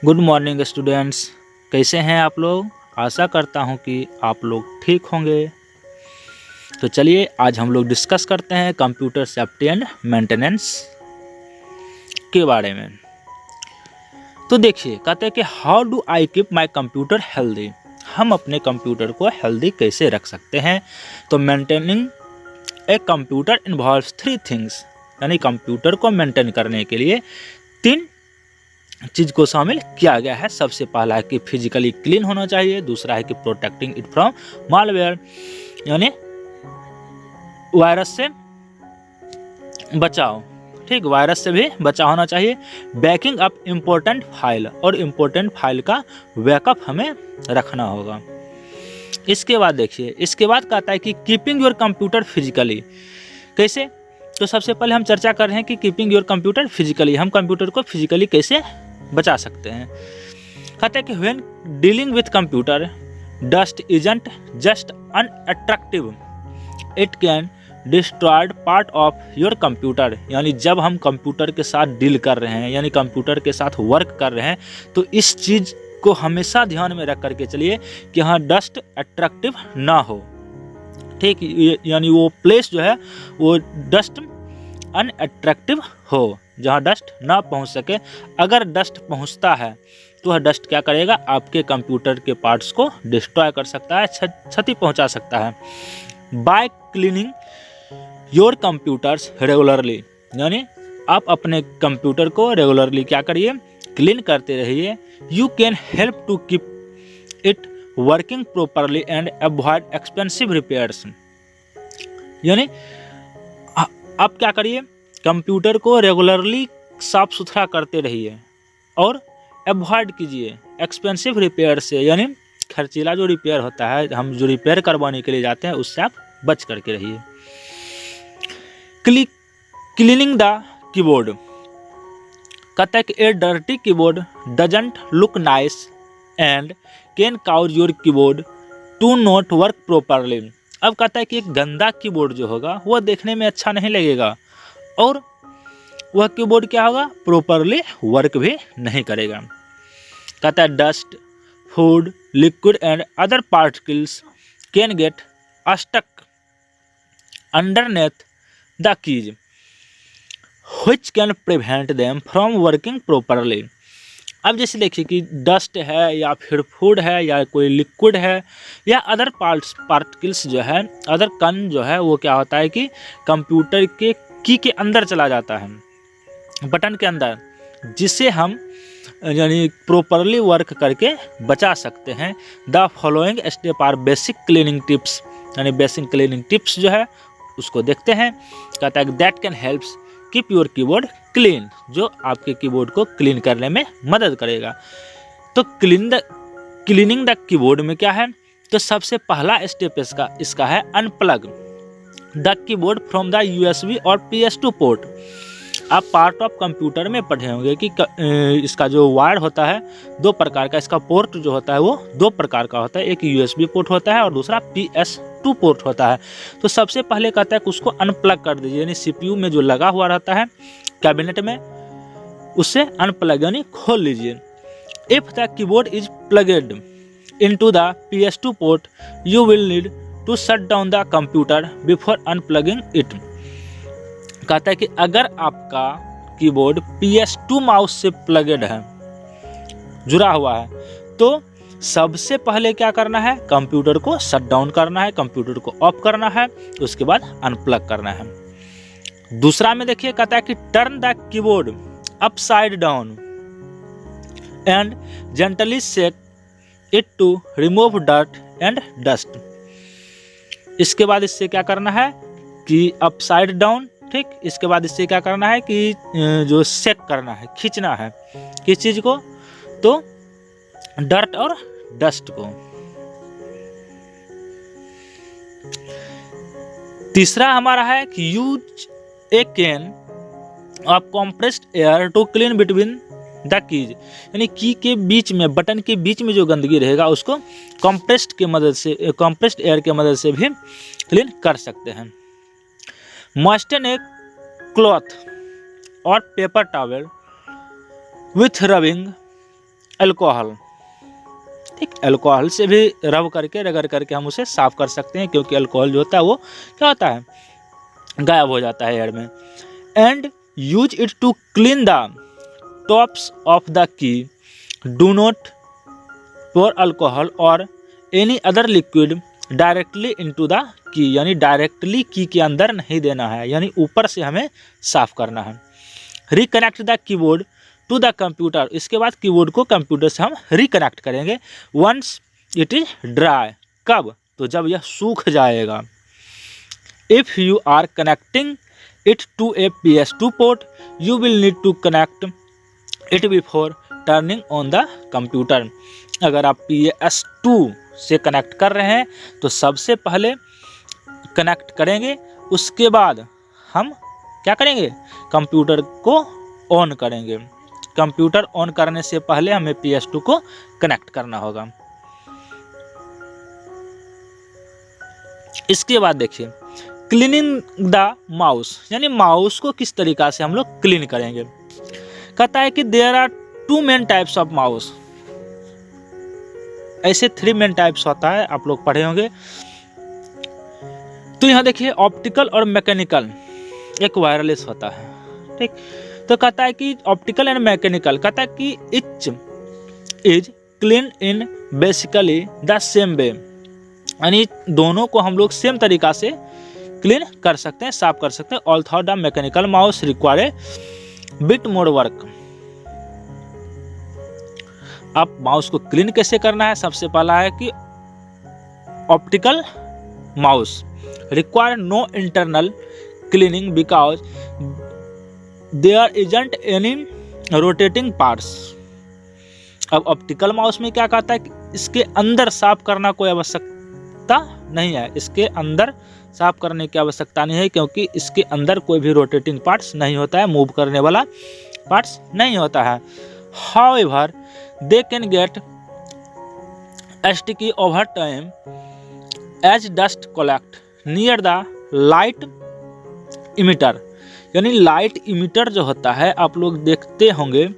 Good morning students, कैसे हैं आप लोग। आशा करता हूं कि आप लोग ठीक होंगे। तो चलिए आज हम लोग डिस्कस करते हैं कंप्यूटर सेफ्टी एंड मेंटेनेंस के बारे में। तो देखिए, कहते हैं कि how do I keep my computer healthy. हम अपने कंप्यूटर को हेल्दी कैसे रख सकते हैं। तो maintaining a computer involves 3 things, यानी कंप्यूटर को मेंटेन करने के लिए 3 चीज को शामिल किया गया है। सबसे पहला है कि फिजिकली क्लीन होना चाहिए, दूसरा है कि प्रोटेक्टिंग इट फ्रॉम मालवेयर, यानी वायरस से बचाव, ठीक, वायरस से भी बचाव होना चाहिए। बैकिंग अप इम्पोर्टेंट फाइल, और इम्पोर्टेंट फाइल का बैकअप हमें रखना होगा। इसके बाद देखिए, इसके बाद कहता है कि कीपिंग योर कंप्यूटर फिजिकली। कैसे? तो सबसे पहले हम चर्चा कर रहे हैं कि कीपिंग योर कंप्यूटर फिजिकली, हम कंप्यूटर को फिजिकली कैसे बचा सकते हैं। कहते हैं कि when dealing with computer, dust isn't just unattractive, it can destroyed part of your computer. यानी जब हम कंप्यूटर के साथ डील कर रहे हैं, यानी कंप्यूटर के साथ वर्क कर रहे हैं, तो इस चीज़ को हमेशा ध्यान में रख करके चलिए कि हाँ डस्ट अट्रैक्टिव ना हो, ठीक, यानी वो प्लेस जो है वो डस्ट अनअट्रैक्टिव हो, जहाँ डस्ट ना पहुँच सके। अगर डस्ट पहुँचता है तो वह डस्ट क्या करेगा, आपके कंप्यूटर के पार्ट्स को डिस्ट्रॉय कर सकता है, क्षति पहुँचा सकता है। Bye cleaning your computers regularly, यानी आप अपने कंप्यूटर को रेगुलरली क्या करिए, क्लीन करते रहिए। You can help to keep it working properly and avoid expensive repairs. यानी आप क्या करिए, कंप्यूटर को रेगुलरली साफ सुथरा करते रहिए और अवॉइड कीजिए एक्सपेंसिव रिपेयर से, यानी खर्चीला जो रिपेयर होता है, हम जो रिपेयर करवाने के लिए जाते हैं उससे आप बच करके रहिए। क्लीनिंग द कीबोर्ड, कहता है कि a dirty keyboard doesn't look nice and can cause your keyboard to not work properly. अब कहता है कि एक गंदा कीबोर्ड जो होगा वह देखने में अच्छा नहीं लगेगा और वह कीबोर्ड क्या होगा, प्रॉपरली वर्क भी नहीं करेगा। कहता है dust, food, liquid and other particles can get stuck underneath the keys which can prevent them from working properly. अब जैसे देखिए कि डस्ट है या फिर फूड है या कोई लिक्विड है या अदर पार्टिकल्स जो है, अदर कण जो है, वो क्या होता है कि कंप्यूटर के की के अंदर चला जाता है, बटन के अंदर, जिससे हम यानी प्रॉपरली वर्क करके बचा सकते हैं। The following step are basic cleaning tips, यानी बेसिक क्लीनिंग टिप्स जो है उसको देखते हैं। कहता है that can helps keep your keyboard clean, जो आपके कीबोर्ड को क्लीन करने में मदद करेगा। तो क्लीनिंग द कीबोर्ड में क्या है, तो सबसे पहला स्टेप इसका है unplug the keyboard from the USB और PS2 पोर्ट। आप पार्ट ऑफ कंप्यूटर में पढ़े होंगे कि इसका जो वायर होता है 2 प्रकार का, इसका पोर्ट जो होता है वो 2 प्रकार का होता है, एक USB पोर्ट होता है और दूसरा PS2 पोर्ट होता है। तो सबसे पहले कहता है कि उसको अनप्लग कर दीजिए, यानी CPU में जो लगा हुआ रहता है कैबिनेट में, उससे अनप्लग यानी खोल लीजिए। If the keyboard is plugged into the PS2 port you will need to shut down the computer before unplugging it. कहता है कि अगर आपका कीबोर्ड PS2 माउस से प्लगड है, जुड़ा हुआ है, तो सबसे पहले क्या करना है, कंप्यूटर को शट डाउन करना है, कंप्यूटर को ऑफ करना है, उसके बाद अनप्लग करना है। दूसरा में देखिए, कहता है कि turn the keyboard upside down and gently shake it to remove dirt and dust. इसके बाद इससे क्या करना है कि अपसाइड डाउन, ठीक, इसके बाद इससे क्या करना है कि जो शेक करना है, खींचना है किस चीज को, तो डर्ट और डस्ट को। तीसरा हमारा है कि use a can of compressed air to clean between the keys, यानी की के बीच में, बटन के बीच में जो गंदगी रहेगा उसको कंप्रेस्ड एयर के मदद से भी क्लीन कर सकते हैं। मॉइस्चन ए क्लॉथ और paper towel with rubbing alcohol, ठीक, अल्कोहल से भी रब करके रगड़ करके हम उसे साफ कर सकते हैं, क्योंकि अल्कोहल जो होता है वो क्या होता है, गायब हो जाता है एयर में। And use it to clean the tops of the key, do not pour alcohol or any other liquid directly into the key, यानी डायरेक्टली की के अंदर नहीं देना है, यानी ऊपर से हमें साफ करना है। Reconnect the keyboard to the computer, इसके बाद कीबोर्ड को कंप्यूटर से हम रिकनेक्ट करेंगे। वंस इट इज ड्राई, कब, तो जब यह सूख जाएगा। If you are connecting it to a PS2 port, you will need to connect it before turning on the computer. अगर आप PS2 से कनेक्ट कर रहे हैं तो सबसे पहले कनेक्ट करेंगे, उसके बाद हम क्या करेंगे, कंप्यूटर को ऑन करेंगे। कंप्यूटर ऑन करने से पहले हमें PS2 को कनेक्ट करना होगा। इसके बाद देखिए क्लीनिंग द माउस, यानी माउस को किस तरीका से हम लोग क्लीन करेंगे। कहता है कि there are 2 main types of mouse, ऐसे 3 मेन टाइप्स होता है, आप लोग पढ़े होंगे। तो यहाँ देखिए ऑप्टिकल और मैकेनिकल, एक वायरलेस होता है, ठीक। तो कहता है कि ऑप्टिकल एंड मैकेनिकल, कहता है कि etch is clean in basically the same way, यानी दोनों को हम लोग सेम तरीका से क्लीन कर सकते हैं, साफ कर सकते हैं। Although the mechanical mouse require bit more work. अब माउस को क्लीन कैसे करना है, सबसे पहला है कि optical mouse require no internal cleaning because there isn't any rotating parts. अब ऑप्टिकल माउस में क्या कहता है कि इसके अंदर साफ करना कोई आवश्यकता नहीं है, इसके अंदर साफ करने की आवश्यकता नहीं है, क्योंकि इसके अंदर कोई भी रोटेटिंग पार्ट्स नहीं होता है, मूव करने वाला पार्ट्स नहीं होता है। However they can get sticky over time as dust collect near the light emitter, यानी लाइट इमिटर जो होता है, आप लोग देखते होंगे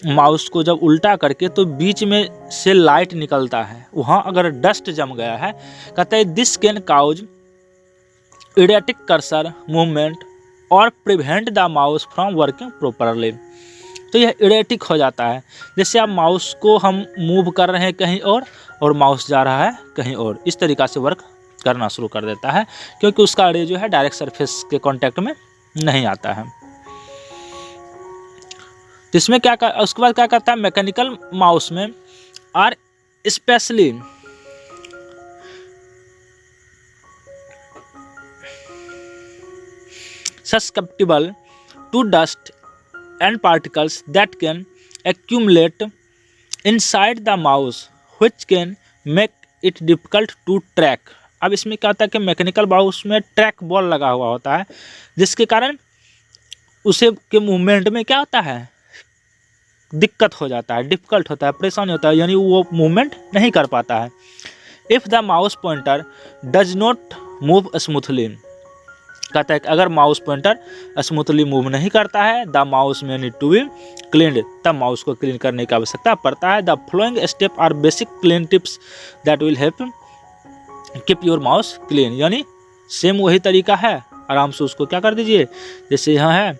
माउस को जब उल्टा करके तो बीच में से लाइट निकलता है, वहाँ अगर डस्ट जम गया है, कहते हैं this can cause idiotic cursor movement और prevent the mouse from working properly. तो यह इरेटिक हो जाता है, जैसे आप माउस को हम मूव कर रहे हैं कहीं और माउस जा रहा है कहीं और, इस तरीक़ा से वर्क करना शुरू कर देता है, क्योंकि उसका रे जो है डायरेक्ट सरफेस के कांटेक्ट में नहीं आता है। तो इसमें क्या उसके बाद क्या करता है, मैकेनिकल माउस में are specially susceptible to dust and particles that can accumulate inside the mouse which can make it difficult to track। अब इसमें क्या होता है कि मैकेनिकल माउस में ट्रैक बॉल लगा हुआ होता है, जिसके कारण उसे के मूवमेंट में क्या होता है, दिक्कत हो जाता है, डिफिकल्ट होता है, परेशानी होता है, यानी वो मूवमेंट नहीं कर पाता है। If the mouse pointer does not move smoothly, कहता है कि अगर माउस पॉइंटर स्मूथली मूव नहीं करता है, the mouse may need to be cleaned, तब माउस को क्लीन करने की आवश्यकता पड़ता है। The following step are basic clean tips that will help keep your mouse clean, यानी सेम वही तरीका है, आराम से उसको क्या कर दीजिए, जैसे यहाँ है,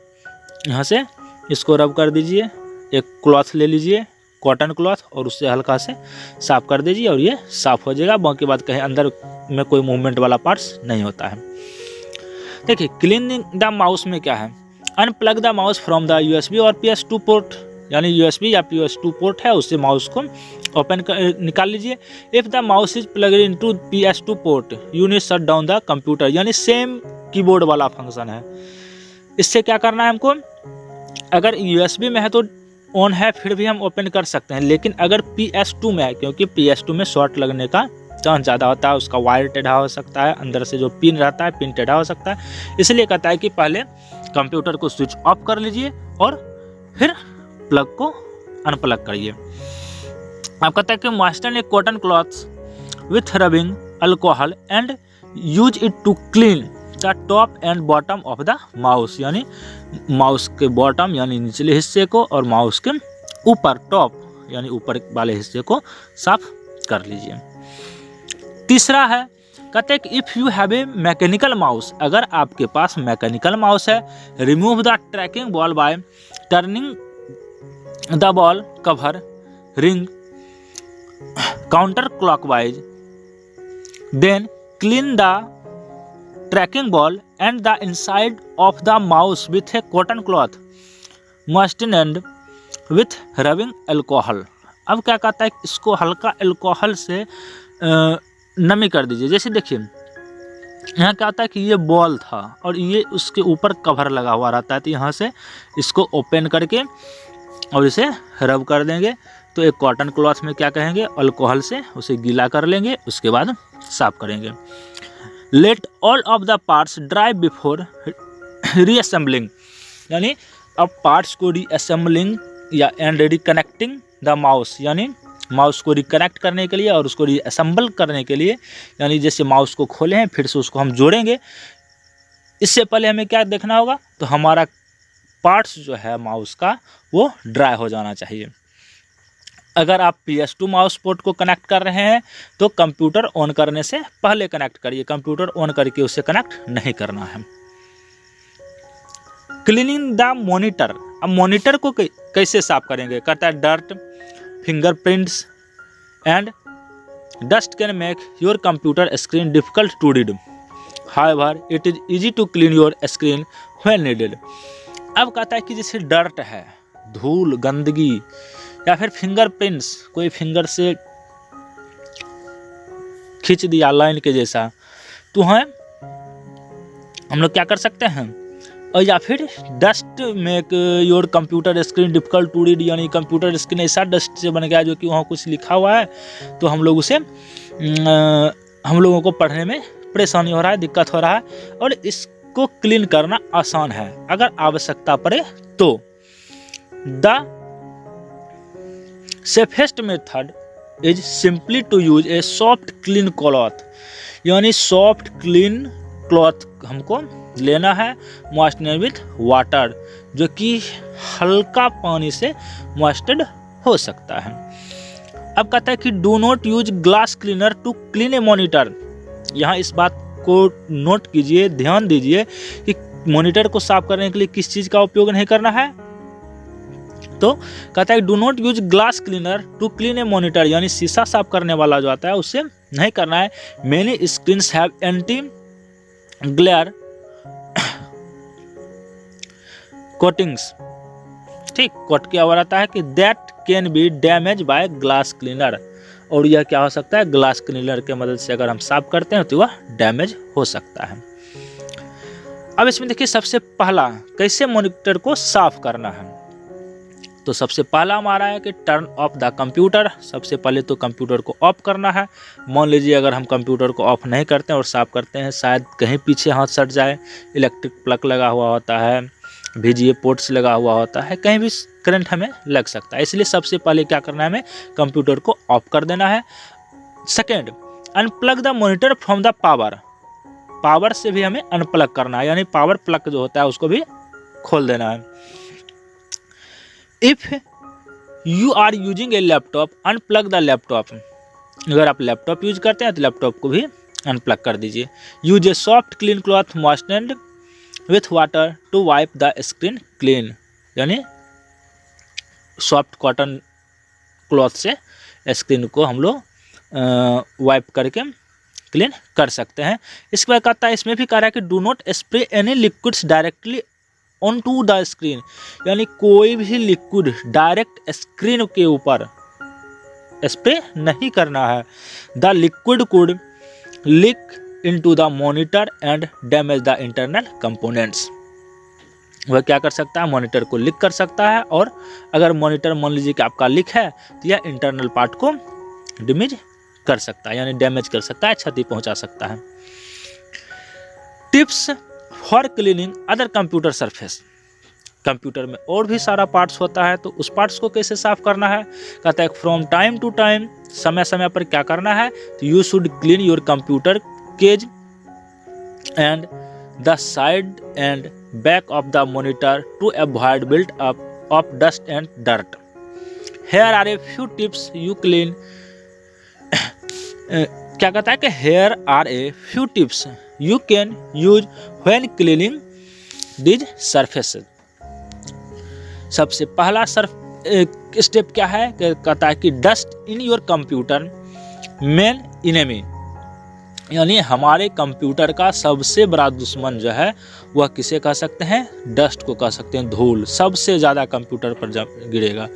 यहाँ से इसको रब कर दीजिए, एक क्लॉथ ले लीजिए, कॉटन क्लॉथ, और उससे हल्का से साफ कर दीजिए और ये साफ हो जाएगा। बाकी बात कहीं अंदर में कोई मूवमेंट वाला पार्ट्स नहीं होता है। देखिए क्लीनिंग द माउस में क्या है, unplug the mouse from the USB और PS2 पोर्ट, यानी USB या PS2 पोर्ट है, उससे माउस को ओपन निकाल लीजिए। If the mouse is plug into PS2 port you need shut down the computer, यानी सेम कीबोर्ड वाला फंक्शन है। इससे क्या करना है हमको, अगर USB में है तो ऑन है फिर भी हम ओपन कर सकते हैं, लेकिन अगर PS2 में है, क्योंकि PS2 में शॉर्ट लगने का चांस ज़्यादा होता है, उसका वायर टेढ़ा हो सकता है, अंदर से जो पिन रहता है पिन टेढ़ा हो सकता है, इसलिए कहता है कि पहले कंप्यूटर को स्विच ऑफ कर लीजिए और फिर प्लग को अनप्लग करिए। आप कहता है कि moisture a cotton cloths with rubbing alcohol and use it to clean the top and bottom of the mouse, यानी माउस के बॉटम यानी निचले हिस्से को और माउस के ऊपर टॉप यानी ऊपर वाले हिस्से को साफ कर लीजिए। तीसरा है, कहते हैं कि if you have a mechanical mouse, अगर आपके पास मैकेनिकल माउस है, remove the tracking ball by turning the ball cover ring counter clockwise, then clean the tracking ball and the inside of the mouse with a cotton cloth moisten and with rubbing alcohol. अब क्या कहता है, इसको हल्का alcohol से नमी कर दीजिए। जैसे देखिए यहाँ क्या होता है कि ये बॉल था और ये उसके ऊपर कवर लगा हुआ रहता है, तो यहाँ से इसको ओपन करके और इसे रब कर देंगे, तो एक कॉटन क्लॉथ में क्या कहेंगे, अल्कोहल से उसे गीला कर लेंगे, उसके बाद साफ करेंगे। Let all of the parts dry before reassembling, यानी अब पार्ट्स को रीअसेंबलिंग या एंड रिकनेक्टिंग द माउस, यानी माउस को रिकनेक्ट करने के लिए और उसको रीअसेंबल करने के लिए, यानी जैसे माउस को खोले हैं फिर से उसको हम जोड़ेंगे, इससे पहले हमें क्या देखना होगा, तो हमारा पार्ट्स जो है माउस का वो ड्राई हो जाना चाहिए। अगर आप PS2 माउस पोर्ट को कनेक्ट कर रहे हैं तो कंप्यूटर ऑन करने से पहले कनेक्ट करिए, कंप्यूटर ऑन करके उसे कनेक्ट नहीं करना है। क्लीनिंग द मॉनिटर, अब मॉनिटर को कैसे साफ करेंगे, कहता है dirt, fingerprints and dust can make your computer screen difficult to read, however it is easy to clean your screen when needed. अब कहता है कि जैसे डर्ट है, धूल, गंदगी या फिर फिंगरप्रिंट्स, कोई फिंगर से खींच दिया लाइन के जैसा, तो हम लोग क्या कर सकते हैं, और या फिर dust make your computer screen difficult to read, यानी कंप्यूटर स्क्रीन ऐसा डस्ट से बन गया जो कि वहाँ कुछ लिखा हुआ है तो हम लोग उसे हम लोगों को पढ़ने में परेशानी हो रहा है, दिक्कत हो रहा है, और इसको क्लीन करना आसान है अगर आवश्यकता पड़े तो। The safest method is simply to use a soft clean cloth, यानी सॉफ्ट क्लीन क्लॉथ हमको लेना है, मॉइस्चर विथ वाटर, जो कि हल्का पानी से मॉइस्चर्ड हो सकता है। अब कहता है कि do not use glass cleaner to clean a monitor, यहाँ इस बात को नोट कीजिए, ध्यान दीजिए कि मॉनिटर को साफ करने के लिए किस चीज़ का उपयोग नहीं करना है, तो कहता है do not use glass cleaner to clean a monitor, यानी शीशा साफ करने वाला जो आता है उससे नहीं करना है। Many screens have anti glare coatings, ठीक, कोट किया हुआ रहता है कि that can be damage bye glass cleaner, और यह क्या हो सकता है, ग्लास क्लीनर के मदद से अगर हम साफ करते हैं तो वह डैमेज हो सकता है। अब इसमें देखिए सबसे पहला कैसे मॉनिटर को साफ करना है, तो सबसे पहला हमारा है कि टर्न ऑफ द कंप्यूटर, सबसे पहले तो कंप्यूटर को ऑफ करना है। मान लीजिए अगर हम कंप्यूटर को ऑफ नहीं करते हैं और साफ करते हैं, शायद कहीं पीछे हाथ सट जाए, इलेक्ट्रिक प्लग लगा हुआ होता है, VGA पोर्ट्स लगा हुआ होता है, कहीं भी करंट हमें लग सकता है, इसलिए सबसे पहले क्या करना है, हमें कंप्यूटर को ऑफ कर देना है। Second, unplug the monitor from the power, power से भी हमें अनप्लग करना है, यानी पावर प्लग जो होता है उसको भी खोल देना है। If you are using a laptop, unplug the laptop, अगर आप लैपटॉप यूज करते हैं तो लैपटॉप को भी अनप्लग कर दीजिए। Use a soft clean cloth moistened with water to wipe the screen clean, यानी सॉफ्ट कॉटन क्लॉथ से स्क्रीन को हम लोग वाइप करके क्लीन कर सकते हैं। इसके बाद कहता है, इसमें भी कह रहा है कि do not spray any liquids directly on to the screen, यानी कोई भी लिक्विड डायरेक्ट स्क्रीन के ऊपर स्प्रे नहीं करना है। The liquid could leak into the monitor and damage the internal components, वह क्या कर सकता है, मॉनिटर को लीक कर सकता है, और अगर मॉनिटर मान लीजिए कि आपका लीक है तो यह इंटरनल पार्ट को डैमेज कर सकता है, यानी डैमेज कर सकता है, क्षति पहुंचा सकता है। Tips for cleaning other computer surface, computer में और भी सारा पार्ट्स होता है, तो उस पार्ट्स को कैसे साफ करना है, कहता है फ्रॉम टाइम टू टाइम, समय समय पर क्या करना है, तो you should clean your computer case and the side and back of the monitor to avoid built up of dust and dirt, here are a few tips you clean, क्या कहता है कि here are a few tips you can use when cleaning these surfaces. सबसे पहला step क्या है कि कहता है कि dust in your computer main enemy, यानी हमारे कंप्यूटर का सबसे बड़ा दुश्मन जो है वह किसे कह सकते हैं, डस्ट को कह सकते हैं, धूल सबसे ज़्यादा कंप्यूटर पर गिरेगा।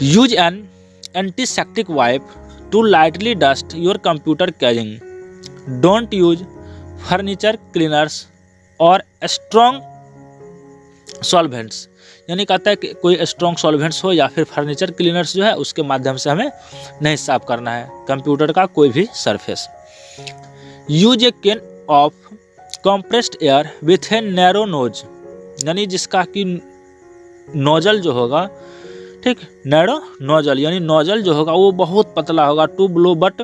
Use an antiseptic wipe to lightly dust your computer casing, don't use furniture cleaners or strong solvents, यानी कहता है कि कोई स्ट्रॉन्ग सॉल्वेंट्स हो या फिर फर्नीचर क्लीनर्स जो है उसके माध्यम से हमें नहीं साफ करना है कंप्यूटर का कोई भी surface. Use a can of compressed air with a narrow nose, यानी जिसका कि नोजल जो होगा, ठीक, नैरो नोजल यानी नोजल जो होगा वो बहुत पतला होगा, टू ब्लो बट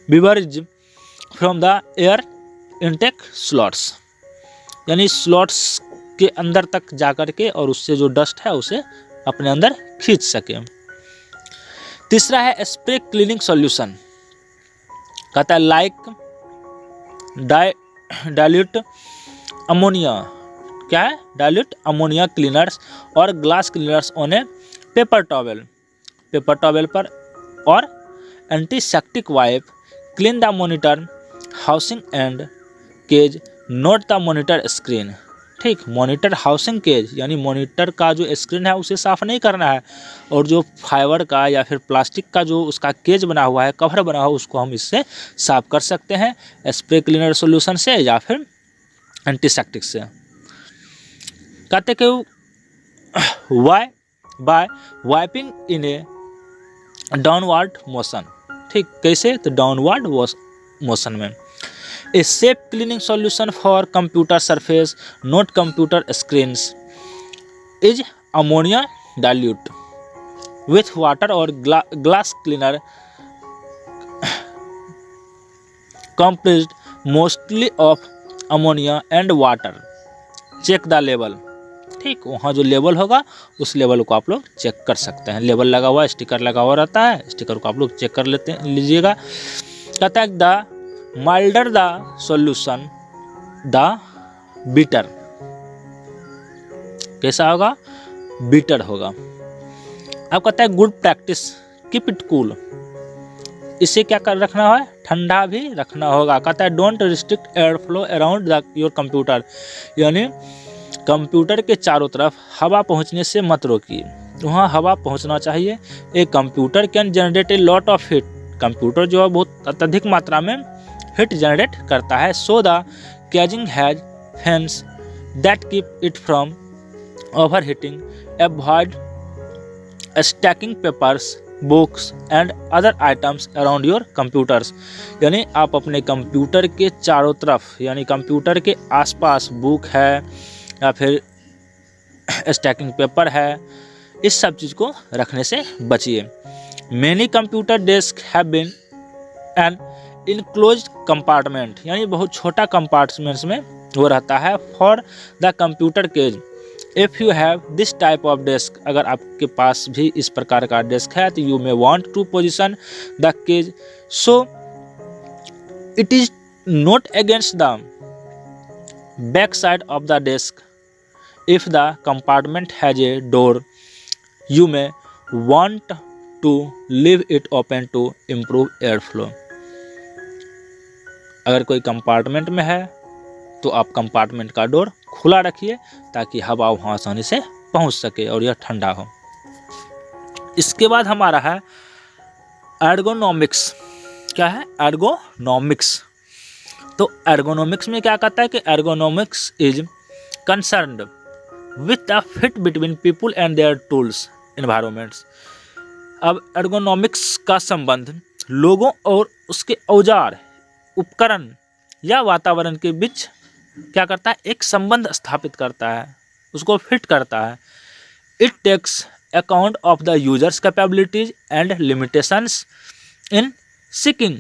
बिवर्ज from the air intake slots, यानी स्लॉट्स के अंदर तक जाकर के और उससे जो डस्ट है उसे अपने अंदर खींच सके। तीसरा है स्प्रे क्लीनिंग सॉल्यूशन, कहता है लाइक डाइल्यूट अमोनिया, क्या है, डाइल्यूट अमोनिया क्लीनर्स और glass cleaners on a paper towel पर, और antiseptic wipe clean the monitor housing and case, not the monitor screen, ठीक, मॉनिटर हाउसिंग केज यानी मॉनिटर का जो स्क्रीन है उसे साफ नहीं करना है, और जो फाइबर का या फिर प्लास्टिक का जो उसका केज बना हुआ है, कवर बना हुआ है, उसको हम इससे साफ कर सकते हैं स्प्रे क्लीनर सॉल्यूशन से या फिर एंटीसेप्टिक से। कहते कि by wiping in a downward motion, ठीक, कैसे, तो डाउनवर्ड मोशन में। A safe cleaning solution for computer surface not computer screens is ammonia diluted with water or glass cleaner compressed mostly of ammonia and water, check the level, ठीक, वहाँ जो level होगा उस level को आप लोग check कर सकते हैं, लेवल लगा हुआ स्टिकर लगा हुआ रहता है, स्टिकर को आप लोग चेक कर लीजिएगा। कहता है the milder the solution the better, कैसा होगा, बीटर होगा। अब कहता है good practice keep it cool, इसे क्या कर रखना है, ठंडा भी रखना होगा। कहता है don't restrict air flow around your computer, यानी कंप्यूटर के चारों तरफ हवा पहुंचने से मत रोकिए, वहाँ हवा पहुंचना चाहिए। एक computer can generate a lot of heat, computer जो है बहुत अत्यधिक मात्रा में हीट जनरेट करता है। So the casing has fans that keep it from over heating, avoid stacking papers books and other items around your computers, यानी आप अपने कंप्यूटर के चारों तरफ यानी कंप्यूटर के आसपास बुक है या फिर स्टैकिंग पेपर है, इस सब चीज़ को रखने से बचिए। Many computer desk have been an enclosed compartment, यानी बहुत छोटा कंपार्टमेंट्स में वो रहता है for the computer case. If you have this type of desk, अगर आपके पास भी इस प्रकार का डेस्क है तो you may want to position the case so it is not against the back side of the desk. If the compartment has a door you may want to leave it open to improve air flow. अगर कोई compartment में है तो आप compartment का door खुला रखिए ताकि हवा वहाँ आसानी से पहुँच सके और यह ठंडा हो। इसके बाद हमारा है एर्गोनॉमिक्स। क्या है? एर्गोनॉमिक्स। तो एर्गोनॉमिक्स में क्या कहता है कि ergonomics is concerned with the fit between people and there tools environments. अब एर्गोनॉमिक्स का संबंध लोगों और उसके औजार, उपकरण या वातावरण के बीच क्या करता है? एक संबंध स्थापित करता है, उसको फिट करता है। It takes account of the users capabilities and limitations in seeking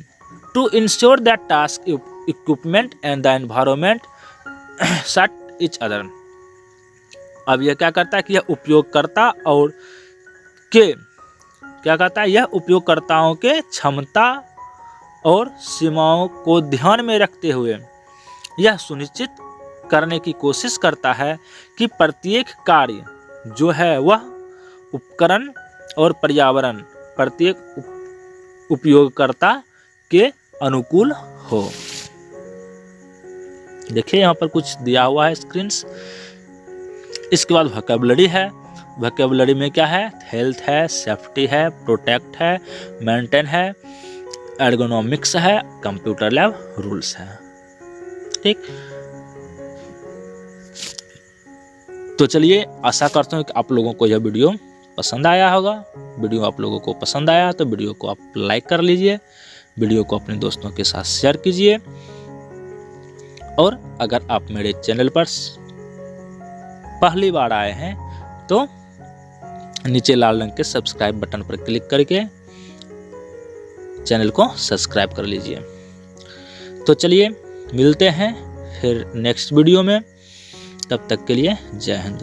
to ensure that task, equipment and the environment suit each other. अब यह क्या करता है कि यह उपयोगकर्ता और के क्या कहता है, यह उपयोगकर्ताओं के क्षमता और सीमाओं को ध्यान में रखते हुए यह सुनिश्चित करने की कोशिश करता है कि प्रत्येक कार्य जो है वह उपकरण और पर्यावरण प्रत्येक उपयोगकर्ता के अनुकूल हो। देखिए यहाँ पर कुछ दिया हुआ है स्क्रीन्स। इसके बाद वोकैबुलरी है। वोकैबुलरी में क्या है, हेल्थ है, सेफ्टी है, प्रोटेक्ट है, मेंटेन है, एर्गोनॉमिक्स है, कंप्यूटर लैब रूल्स है। ठीक, तो चलिए आशा करता हूँ कि आप लोगों को यह वीडियो पसंद आया होगा। वीडियो आप लोगों को पसंद आया तो वीडियो को आप लाइक कर लीजिए, वीडियो को अपने दोस्तों के साथ शेयर कीजिए, और अगर आप मेरे चैनल पर पहली बार आए हैं तो नीचे लाल रंग के सब्सक्राइब बटन पर क्लिक करके चैनल को सब्सक्राइब कर लीजिए। तो चलिए मिलते हैं फिर नेक्स्ट वीडियो में, तब तक के लिए जय हिंद।